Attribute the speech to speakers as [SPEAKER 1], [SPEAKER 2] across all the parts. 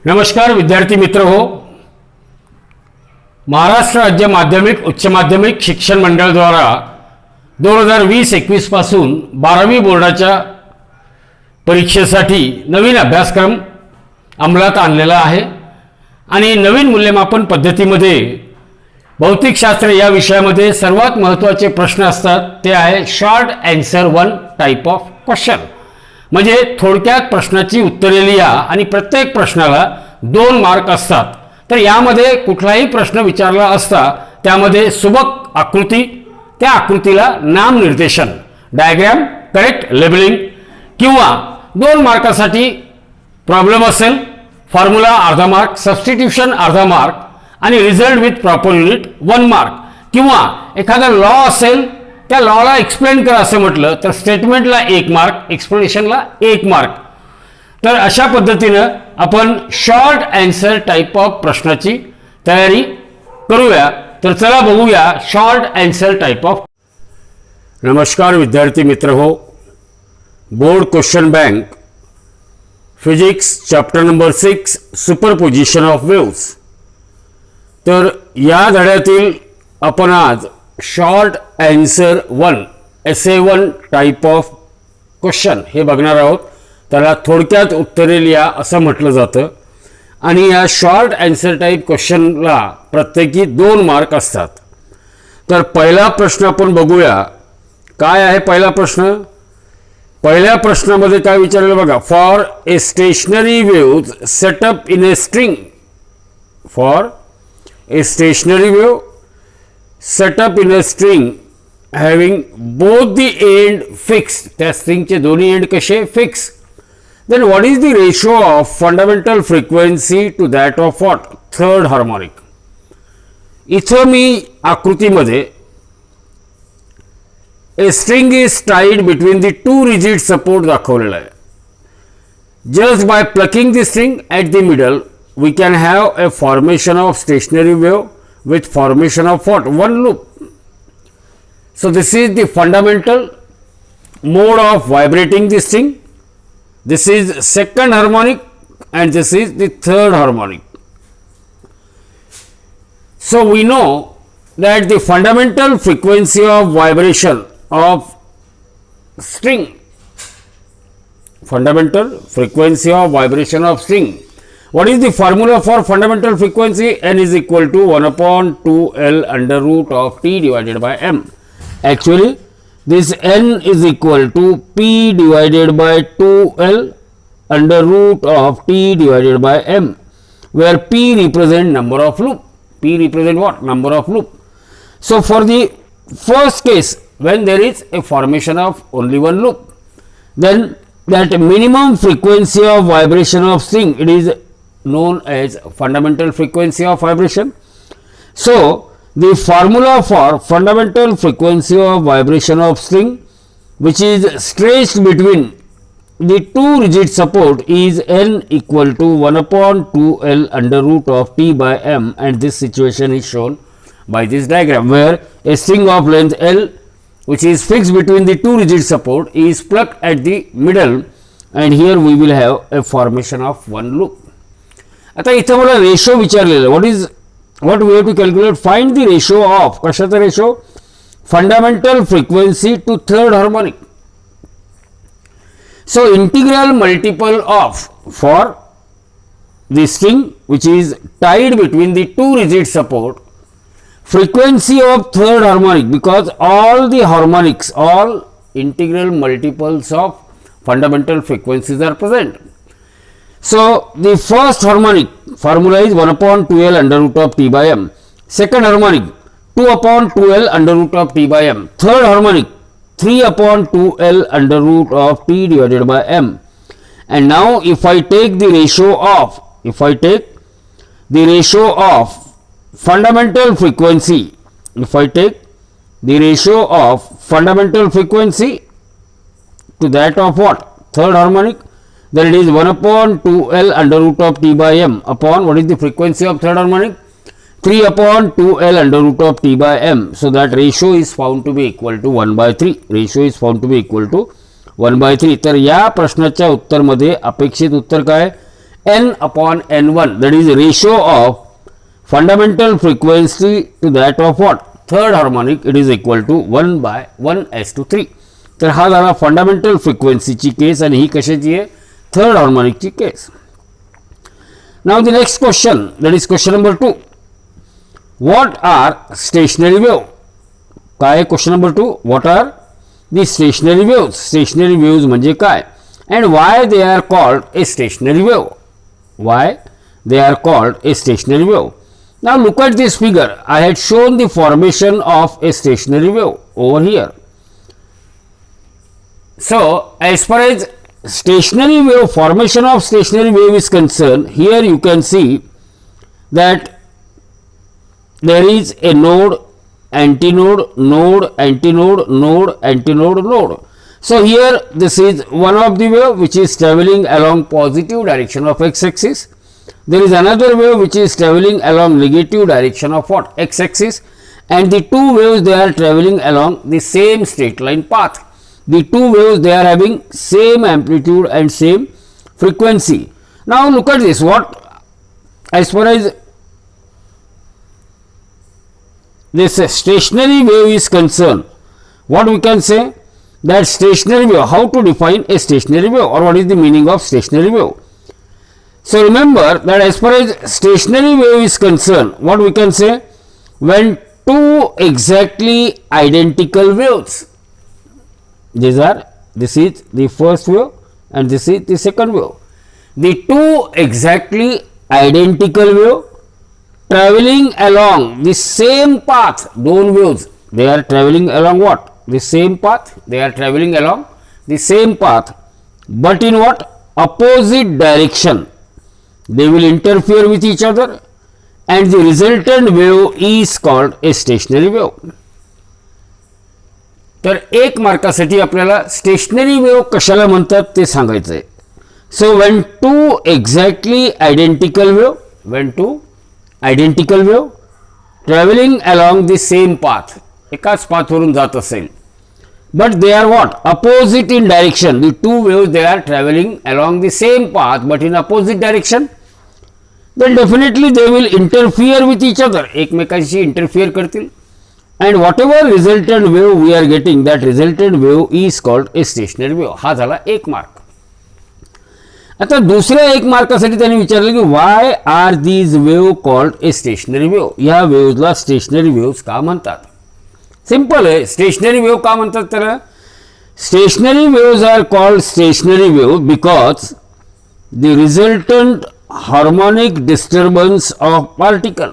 [SPEAKER 1] नमस्कार विद्यार्थी मित्र हो. महाराष्ट्र राज्य माध्यमिक उच्च माध्यमिक शिक्षण मंडळ द्वारा 2020-21 पासून 12वी बोर्डाच्या परीक्षेसाठी नवीन अभ्यासक्रम अंमलात आणलेला आहे आणि नवीन मूल्यमापन पद्धतीमध्ये भौतिकशास्त्र या विषयामध्ये सर्वात महत्त्वाचे प्रश्न असतात ते आहे short answer one type of question. म्हणजे थोडक्यात प्रश्नाची उत्तरे लिहा आणि प्रत्येक प्रश्नाला 2 मार्क असतात. तर यामध्ये कुठलाही प्रश्न विचारला असता त्यामध्ये सुबक आकृती, त्या आकृतीला नामनिर्देशन, डायग्राम, करेक्ट लेबलिंग किंवा 2 मार्कासाठी प्रॉब्लेम असेल, फॉर्म्युला अर्धा मार्क, सबस्टिट्यूशन अर्धा मार्क आणि result with proper unit 1 mark किंवा एखादा लॉ असेल त्या लॉला एक्सप्लेन करा असं म्हटलं तर स्टेटमेंटला 1 मार्क, एक्सप्लेनेशनला 1 मार्क. तर अशा पद्धतीनं आपण शॉर्ट आन्सर टाइप ऑफ प्रश्नाची तयारी करूया. तर चला बघूया शॉर्ट आन्सर टाइप ऑफ. नमस्कार विद्यार्थी मित्र हो. Board question bank physics chapter number 6 superposition of waves. तर या धड्यातील आपण आज short answer 1 SA1 type of question हे बघणार आहोत. त्याला थोडक्यात उत्तरे लिहा असं म्हटलं जातं आणि या शॉर्ट आन्सर टाइप क्वेश्चनला प्रत्येकी 2 मार्क असतात. तर पहिला प्रश्न आपण बघूया. काय आहे पहिला प्रश्न? पहिल्या प्रश्नामध्ये काय विचारलं बघा. For a stationary wave setup in a string, for a stationary wave setup in a string having both the and fixed, त्या स्ट्रिंगचे दोन्ही एंड कसे fix, then what is the ratio of fundamental frequency to that of what? Third harmonic. इथं मी आकृतीमध्ये a string is tied between the 2 rigid support दाखवलेला आहे. Just by plucking the string at the middle we can have a formation of stationary wave with formation of what? One loop. So this is the fundamental mode of vibrating the string. This is second harmonic and this is the third harmonic. So we know that the fundamental frequency of vibration of string, fundamental frequency of vibration of string. What is the formula for fundamental frequency? N is equal to 1/2L under root of T divided by M. Actually this N is equal to P divided by 2L under root of T divided by M, where P represent number of loop. P represent what? Number of loop. So for the first case, when there is a formation of only one loop, then that minimum frequency of vibration of string, it is known as fundamental frequency of vibration. So the formula for fundamental frequency of vibration of string which is stretched between the 2 rigid support is N equal to 1/2L under root of T by M, and this situation is shown by this diagram where a string of length L which is fixed between the 2 rigid support is plucked at the middle, and here we will have a formation of one loop. आता इथं मला ratio विचारलेलं. what we have to calculate? Find the ratio of, कशाचा ratio? Fundamental frequency to third harmonic. So integral multiple of, for the string which is tied between the 2 rigid support, frequency of third harmonic, because all the harmonics, all integral multiples of fundamental frequencies are present. So the first harmonic formula is 1/2L under root of T by M. Second harmonic 2/2L under root of T by M. Third harmonic 3/2L under root of T divided by M. And now if I take the ratio of, fundamental frequency, if I take the ratio of fundamental frequency to that of what? Third harmonic, then it is 1/2L under root of T by M upon what is the frequency of third harmonic? 3/2L under root of T by M. So that ratio is found to be equal to 1/3. Ratio is found to be equal to 1/3. तर या प्रश्नाच्या उत्तर मध्ये अपेक्षित उत्तर काय? n upon n1, that is ratio of fundamental frequency to that of what, third harmonic, it is equal to 1 by 1:3. तर हा झाला fundamental फ्रिक्वेन्सीची case आणि ही कशाची आहे, थर्ड हार्मोनिकची केस. Now the next question, that is question number 2. What are stationary wave. काय question number 2, what are the stationary waves. Stationary waves म्हणजे काय, and why they are called a stationary wave. Why they are called a stationary wave. Now look at this figure. I had shown the formation of a stationary wave over here. So as far as stationary wave, formation of stationary wave is concerned, here you can see that there is a node, antinode, node, antinode, node, antinode, node. So here this is one of the wave which is traveling along positive direction of x-axis. There is another wave which is traveling along negative direction of what, x-axis, and the two waves they are traveling along the same straight line path. The two waves they are having same amplitude and same frequency. Now look at this, what as far as this stationary wave is concerned, what we can say, that stationary wave, how to define a stationary wave, or what is the meaning of stationary wave. So remember that as far as stationary wave is concerned, what we can say, when two exactly identical waves, this is the first wave and this is the second wave, the two exactly identical wave traveling along the same path, those waves they are traveling along what, the same path, they are traveling along the same path, but in what, opposite direction. They will interfere with each other and the resultant wave is called a stationary wave. तर एक मार्कासाठी आपल्याला stationery wave कशाला म्हणतात ते सांगायचं आहे. So when two exactly identical wave, when two identical wave travelling along the same path, एकाच पाथवरून जात असेल, but they are what, opposite in direction. The two waves they are traveling along the same path but in opposite direction, then definitely they will interfere with each other, एकमेकांशी interfere करतील, and whatever resultant wave we are getting, that resultant wave is called a stationary wave. हा झाला एक mark. आता दुसऱ्या एक मार्कासाठी त्यांनी विचारलं की why are these wave called a stationary wave. या वेव्हला स्टेशनरी वेव्स का म्हणतात. सिंपल आहे, स्टेशनरी वेव्ह का म्हणतात तर, stationary waves are called stationary wave because the resultant harmonic disturbance of particle,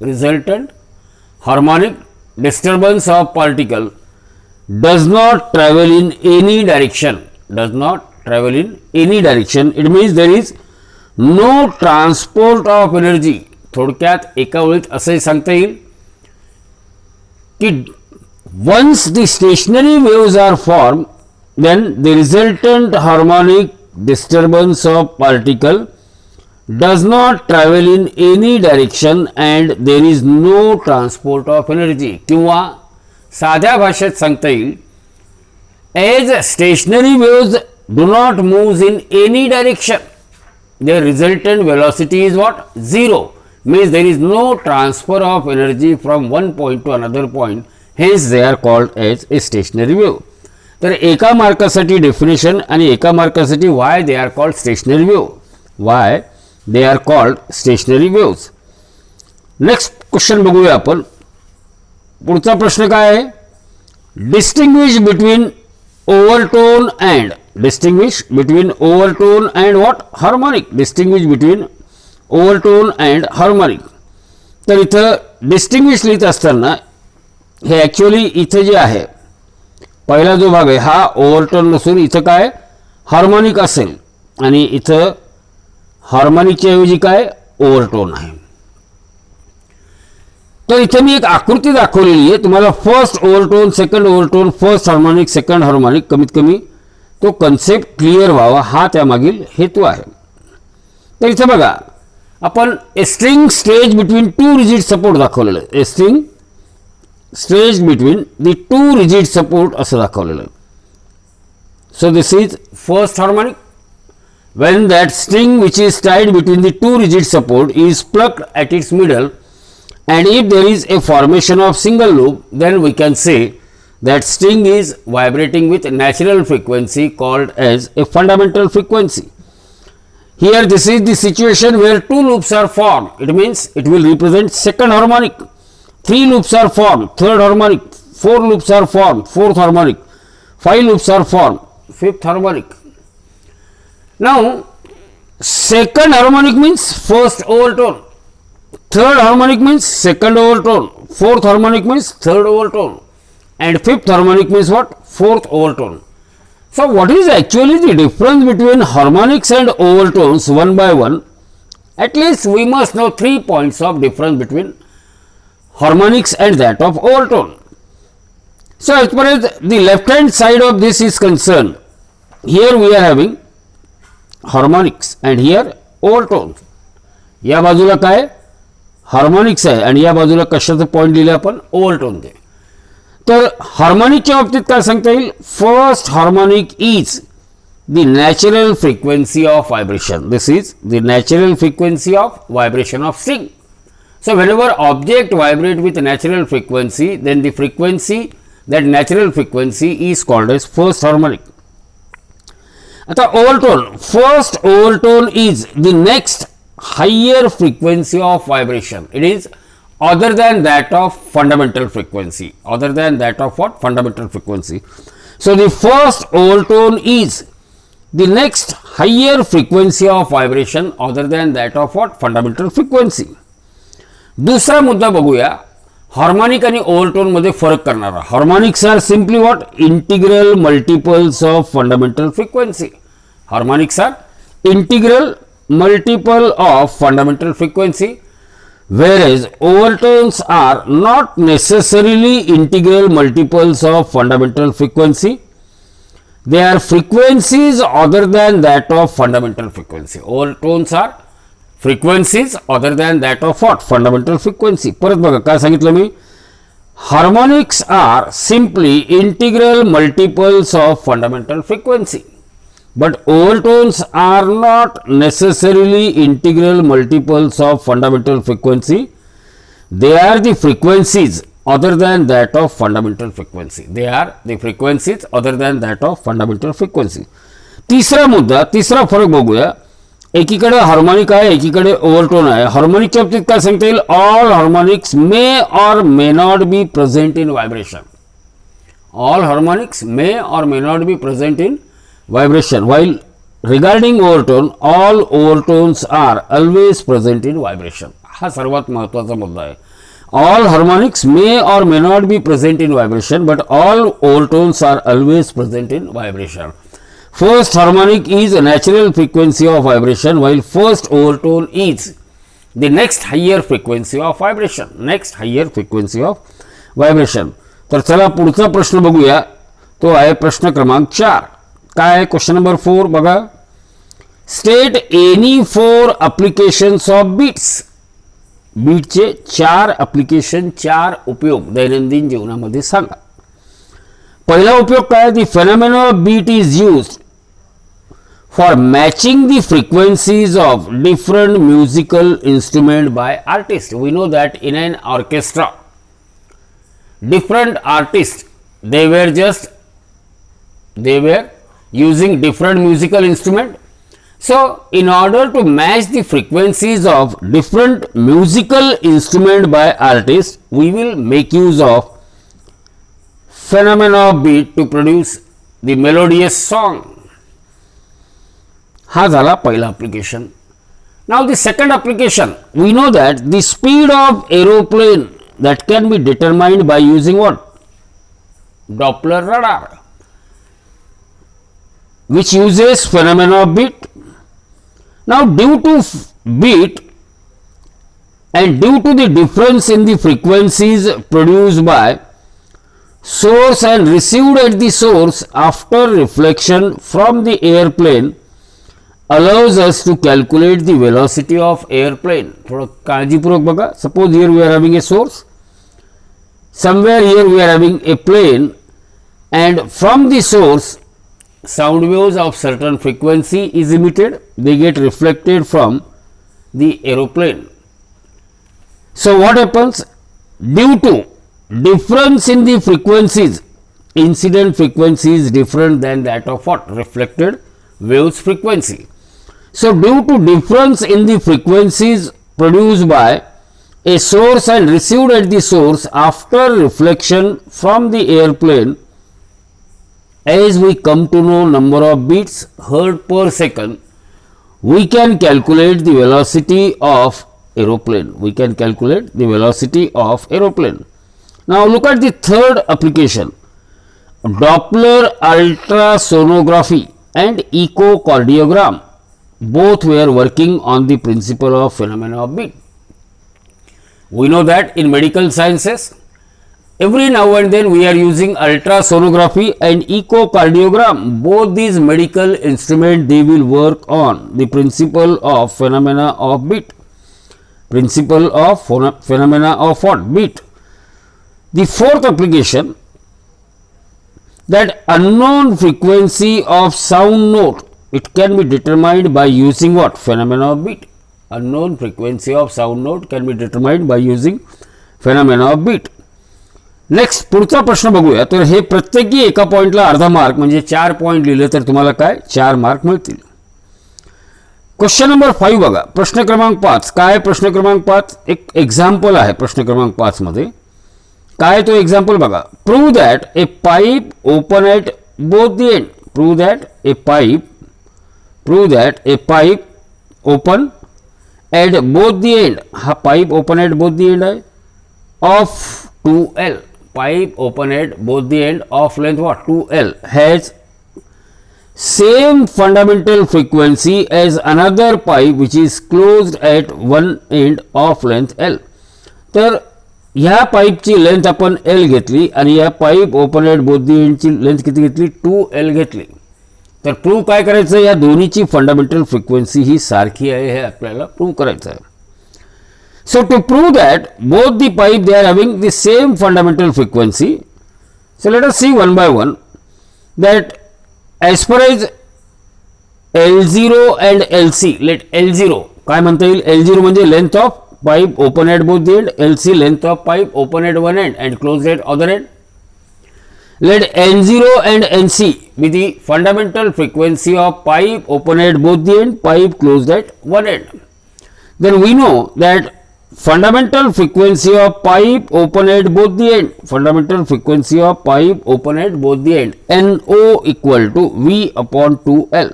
[SPEAKER 1] resultant harmonic disturbance of particle does not travel in any direction, does not travel in any direction. It means there is no transport of energy. थोडक्यात एका वेळेत असंही सांगता येईल कि once the stationary waves are formed, then the resultant harmonic disturbance of particle does not travel in any direction and there is no transport of energy. किंवा साध्या भाषेत सांगता येईल, as stationary waves do not move in any direction, their resultant velocity is what, zero. Means there is no transfer of energy from one point to another point, hence they are called as a stationary wave. तर एका मार्कासाठी definition आणि एका मार्कासाठी why they are called stationary wave, why they are called stationary waves. Next question बघूया आपण. पुढचा प्रश्न काय आहे, distinguish between overtone and, distinguish between overtone and what, harmonic, distinguish between overtone and harmonic. तर इथं डिस्टिंग्विश लिहित असताना हे ॲक्च्युअली इथं जे आहे पहिला जो भाग आहे हा ओव्हरटोन नसून इथं काय हार्मोनिक असेल आणि इथं हार्मोनिकच्या ऐवजी काय ओव्हरटोन आहे. तर इथे मी एक आकृती दाखवलेली आहे तुम्हाला, first overtone, second overtone, first harmonic, second harmonic, कमीत कमी तो कन्सेप्ट क्लिअर व्हावा हा त्यामागील हेतू आहे. तर इथे बघा आपण a string stretch between two rigid support दाखवलेलं आहे, a string stretch between the two rigid support असं दाखवलेलं आहे. So this is first harmonic, when that string which is tied between the two rigid support is plucked at its middle, and if there is a formation of single loop, then we can say that string is vibrating with natural frequency called as a fundamental frequency. Here this is the situation where two loops are formed. It means it will represent second harmonic. Three loops are formed, third harmonic. Four loops are formed, fourth harmonic. Five loops are formed, fifth harmonic. Now, second harmonic means first overtone. Third harmonic means second overtone. Fourth harmonic means third overtone. And fifth harmonic means what? Fourth overtone. So, what is actually the difference between harmonics and overtones one by one? At least we must know 3 points of difference between harmonics and that of overtone. So, as far as the left hand side of this is concerned, here we are having harmonics and here overtones. या बाजूला काय harmonics आहे आणि या बाजूला कशाचं point दिले आपण ओव्हरटोन दे. तर हार्मोनिकच्या बाबतीत काय सांगता येईल? First harmonic is the natural frequency of vibration. This is the natural frequency of vibration of string. So whenever object vibrate with natural frequency, then the frequency, that natural frequency is called as first harmonic. आता overtone, first overtone is the next higher frequency of vibration. It is other than that of fundamental frequency. Other than that of what? Fundamental frequency. So the first overtone is the next higher frequency of vibration other than that of what? Fundamental frequency. दुसरा मुद्दा बघूया, harmonic आणि ओव्हरटोन मध्ये फरक करणारा. Harmonics are simply what? Integral multiples of fundamental frequency. Harmonics are integral multiple of fundamental frequency, whereas overtones are not necessarily integral multiples of fundamental frequency. They are frequencies other than that of fundamental frequency. Overtones are frequencies other than that of what? Fundamental frequency. परत बघा काय सांगितलं मी, harmonics are simply integral multiples of fundamental frequency, but overtones are not necessarily integral multiples of fundamental frequency. They are the frequencies other than that of fundamental frequency. They are the frequencies other than that of fundamental frequency. तिसरा मुद्दा, तिसरा फरक बघूया. एकीकडे harmonic आहे, एकीकडे ओव्हरटोन आहे. हार्मोनिकच्या बाबतीत काय सांगता येईल? All harmonics may or may not be present in vibration. All harmonics may or may not be present in vibration, while regarding overtone, all overtones are always present in vibration. हा सर्वात महत्त्वाचा मुद्दा आहे. All harmonics may or may not be present in vibration, but all overtones are always present in vibration. First harmonic is a natural frequency of vibration, while first overtone is the next higher frequency of vibration. Next higher frequency of vibration. तर चला पुढचा प्रश्न बघूया. तो आहे प्रश्न क्रमांक 4. काय आहे? क्वेश्चन नंबर 4 बघा. State any 4 applications of beats. बीटचे 4 ॲप्लिकेशन, 4 उपयोग दैनंदिन जीवनामध्ये सांगा. पहिला उपयोग काय? The phenomena of beat is used for matching the frequencies of different musical instrument by artist. We know that in an orchestra different artists, they were using different musical instrument. So in order to match the frequencies of different musical instrument by artists, we will make use of phenomena of beat to produce the melodious song. हा झाला पहिला application. Now the second application, we know that the speed of aeroplane that can be determined by using what? Doppler radar, which uses phenomena of beat. Now due to beat and due to the difference in the frequencies produced by source and received at the source after reflection from the airplane allows us to calculate the velocity of airplane. थोड़ा काळजीपूर्वक बघा. Suppose here we are having a source, somewhere here we are having a plane, and from the source sound waves of certain frequency is emitted, they get reflected from the aeroplane. So what happens? Due to difference in the frequencies, incident frequency is different than that of what? Reflected waves frequency. So due to difference in the frequencies produced by a source and received at the source after reflection from the airplane, as we come to know number of beats heard per second, we can calculate the velocity of aeroplane. We can calculate the velocity of aeroplane. Now look at the third application. Doppler ultrasonography and echocardiogram. Both were working on the principle of phenomena of beat. We know that in medical sciences, every now and then we are using ultrasonography and echocardiogram. Both these medical instruments, they will work on the principle of phenomena of beat. Principle of phenomena of what? Beat. The fourth application, that unknown frequency of sound note, it can be determined by using what? Phenomena of beat. Unknown frequency of sound note can be determined by using phenomena of beat. Next पुढचा प्रश्न बघूया. तर हे प्रत्येकी एका पॉइंटला अर्धा mark म्हणजे 4 point लिहिले तर तुम्हाला काय 4 मार्क मिळतील. क्वेश्चन नंबर 5 बघा. प्रश्न क्रमांक 5. काय प्रश्न क्रमांक 5? एक एक्झाम्पल आहे प्रश्न क्रमांक 5 मध्ये. काय तो एक्झाम्पल बघा. Prove that a pipe open at both the end. Prove that a pipe open at both the end. हा pipe open at both the end आहे of 2L. Pipe open at both the end of length what? 2L has same fundamental frequency as another pipe which is closed at one end of length L. तर ह्या पाईपची length आपण L घेतली आणि या pipe open at both the एंडची length किती घेतली? 2L घेतली. तर प्रूव्ह काय करायचं? या दोन्हीची फंडामेंटल फ्रिक्वेन्सी ही सारखी आहे हे आपल्याला प्रूव्ह करायचं आहे. So to prove that both the pipe they are having the same fundamental frequency, so let us see one by one that as far as L0 and LC, let L0 काय म्हणता येईल? L0 म्हणजे length of pipe open at both the end, LC length of pipe open at one end and closed at other end. Let N0 and NC be the fundamental frequency of pipe open at both the end, pipe closed at one end. Then we know that fundamental frequency of pipe open at both the end, fundamental frequency of pipe open at both the end, NO equal to V upon 2L,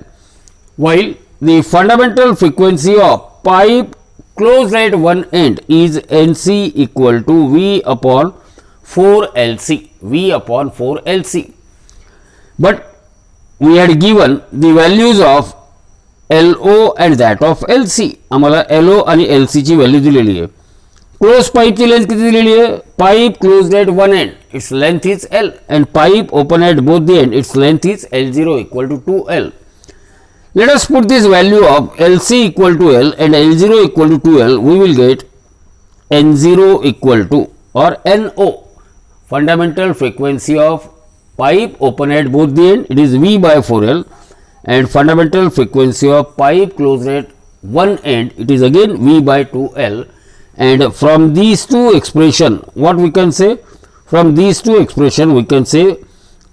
[SPEAKER 1] while the fundamental frequency of pipe closed at one end is NC equal to V upon 4LC, V upon 4LC. But we had given the values of LO and that of LC. आम्हाला LO आणि LC ची value दिलेली आहे. Close पाईपची length किती दिलेली आहे? Pipe closed at one and its length is L and pipe open at both the end its length is L0 equal to 2L. Let us put this value of LC equal to L and L0 equal to 2L. We will get N0 equal to or NO, fundamental frequency of pipe open at both the end, it is V by 4L, and fundamental frequency of pipe closed at one end, it is again V by 2L. And from these two expression, what we can say? From these two expression we can say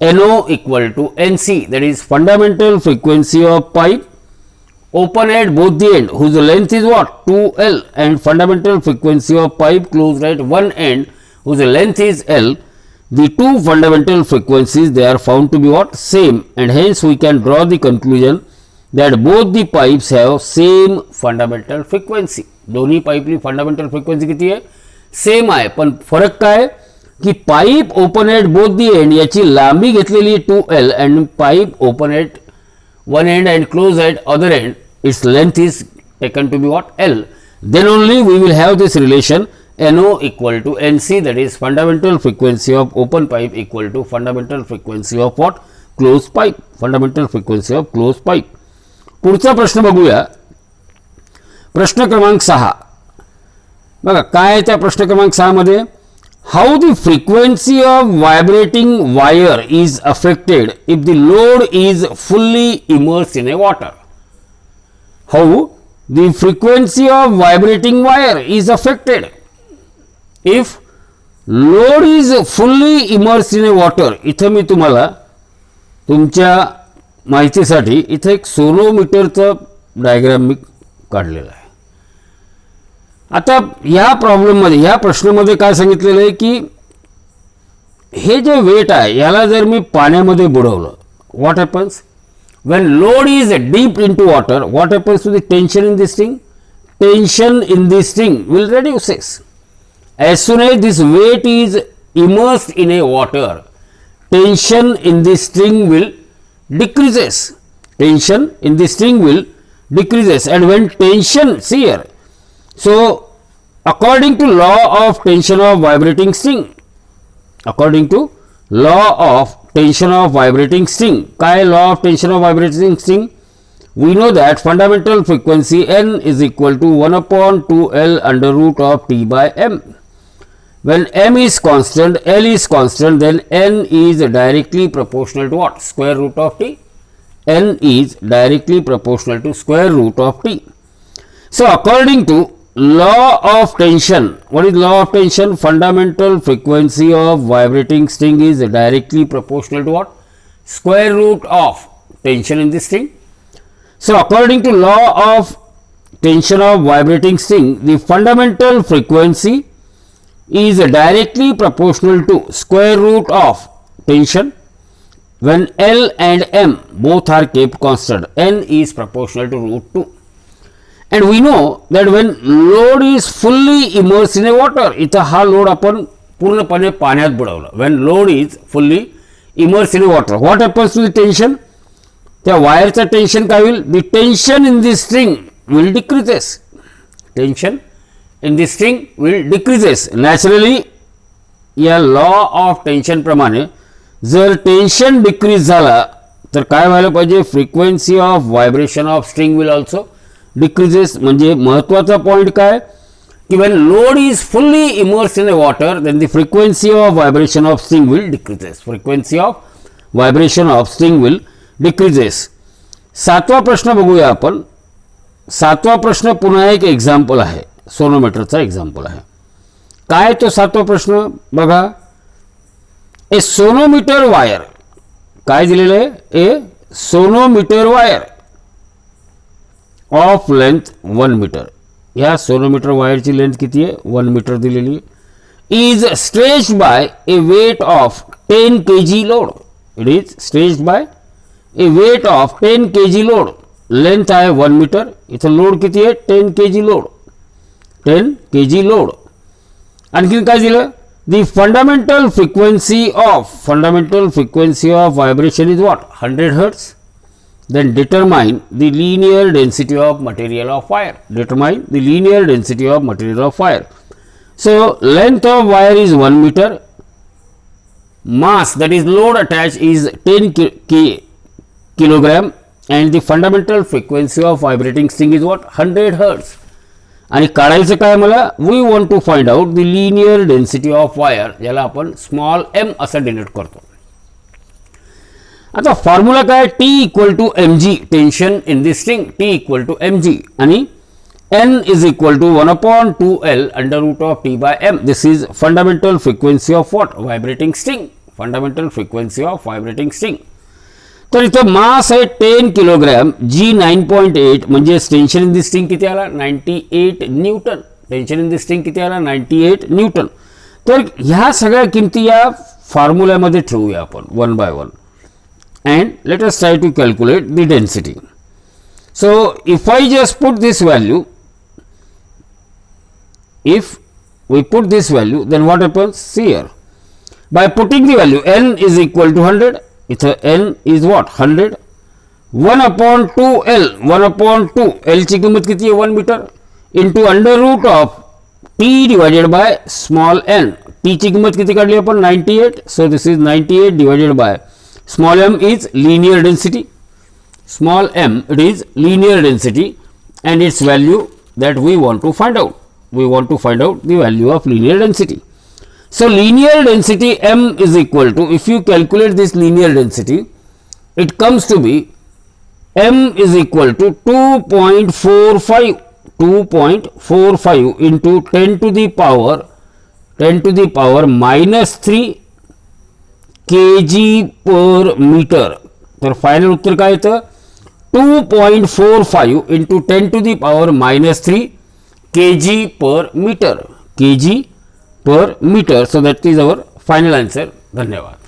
[SPEAKER 1] NO equal to NC, that is fundamental frequency of pipe open at both the end whose length is what? 2L, and fundamental frequency of pipe closed at one end whose length is L. The two fundamental frequencies, they are found to be what? Same, and hence we can draw the conclusion that both the pipes have same fundamental frequency. दोन्ही पाईपची fundamental frequency किती आहे? Same आहे. पण फरक काय की pipe open at both the and याची लांबी घेतलेली 2L and pipe open at one end and close at other end its length is taken to be what? L. Then only we will have this relation NO equal to NC, that is fundamental frequency of open pipe equal to fundamental frequency of what? Closed pipe. Fundamental frequency of closed pipe. पुढचा प्रश्न बघूया. प्रश्न क्रमांक 6 बघा काय आहे त्या प्रश्न क्रमांक 6 मध्ये. how the frequency of vibrating wire is affected if the load is fully immersed in a water. How the frequency of vibrating wire is affected if load is fully immersed in a water. इथं मी तुम्हाला तुमच्या माहितीसाठी इथं एक सोनोमीटरचा diagram मी काढलेला आहे. आता या प्रॉब्लेममध्ये या प्रश्नामध्ये काय सांगितलेलं आहे की हे जे वेट आहे याला जर मी पाण्यामध्ये बुडवलं, what happens when load is deep into water, what happens to the tension in this thing? Tension in this thing will reduces. As soon as this weight is immersed in a water, tension in this string will decreases. Tension in this string will decreases, and when tension, see here, so according to law of tension of vibrating string, according to law of tension of vibrating string, काय law of tension of vibrating string? We know that fundamental frequency n is equal to 1 upon 2L under root of T by M. When M is constant, L is constant, then n is directly proportional to what? Square root of T. N is directly proportional to square root of T. So according to law of tension, what is law of tension? Fundamental frequency of vibrating string is directly proportional to what? Square root of tension in this string. So according to law of tension of vibrating string, the fundamental frequency is directly proportional to square root of tension when L and M both are kept constant. N is proportional to root 2. And we know that when load is fully immersed in a water, इथं हा load आपण पूर्णपणे पाण्यात बुडवला. When load is fully immersed in a water, what happens to the tension? त्या वायरचा tension काय होईल? The tension in the string will decreases. Tension in the string will decreases. Naturally, या law of tension प्रमाणे जर tension decrease झाला तर काय व्हायला पाहिजे? Frequency of vibration of string will also decreases. म्हणजे महत्त्वाचा पॉईंट काय की when load is fully immersed in a water, then the frequency of vibration of string will decreases. Frequency of vibration of string will decreases. सातवा प्रश्न बघूया आपण. सातवा प्रश्न पुन्हा एक एक्झाम्पल आहे, सोनोमीटरचा एक्झाम्पल आहे. काय तो सातवा प्रश्न बघा. ए सोनोमीटर वायर, काय दिलेलं आहे? A sonometer wire of length 1 metre. या सोनोमीटर वायरची लेंथ किती आहे? 1 मीटर दिलेली आहे. Is stretched by a weight of 10 kg load. It is stretched by a weight of 10 kg load. Length आहे 1 मीटर. इथं लोड किती आहे? 10 kg लोड. 10 kg load. आणखीन काय दिलं? The fundamental frequency of vibration is what? 100 hertz. Then determine the linear density of material of wire. Determine the linear density of material of wire. So length of wire is 1 meter. Mass, that is load attached, is 10 kilogram, and the fundamental frequency of vibrating string is what? 100 hertz. आणि काढायचं काय मला? We want to find out the linear density of wire, ज्याला आपण small M असं denote करतो. आता formula काय? T equal to M G, tension in this string, T equal to M G, आणि N is equal to 1 upon 2L under root of T by M. This is fundamental frequency of what? Vibrating string. Fundamental frequency of vibrating string. तर इथं मास आहे 10 kilogram, जी 9.8, म्हणजे tension in this string किती आला? 98 Newton. Tension in this string किती आला? 98 Newton. तर ह्या सगळ्या किमती या फॉर्म्युल्यामध्ये ठेवूया आपण one by one, and let us try to calculate the density. So if I just put this value, if we put this value, then what happens? See here, by putting the value n is equal to 100, it's n is what? 100. 1 upon 2L, 1 upon 2 L ची किंमत किती आहे? 1 metre, into under root of T divided by small n. T ची किंमत किती काढली आपण? 98. So this is 98 divided by small m is linear density. Small m, it is linear density, and its value that we want to find out. We want to find out the value of linear density. So linear density m is equal to, if you calculate this linear density, it comes to be m is equal to 2.45 into 10 to the power minus 3 kg per meter. तर final उत्तर काय येतं 2.45 into 10 to the power minus 3 kg per meter. So that is our final answer. धन्यवाद.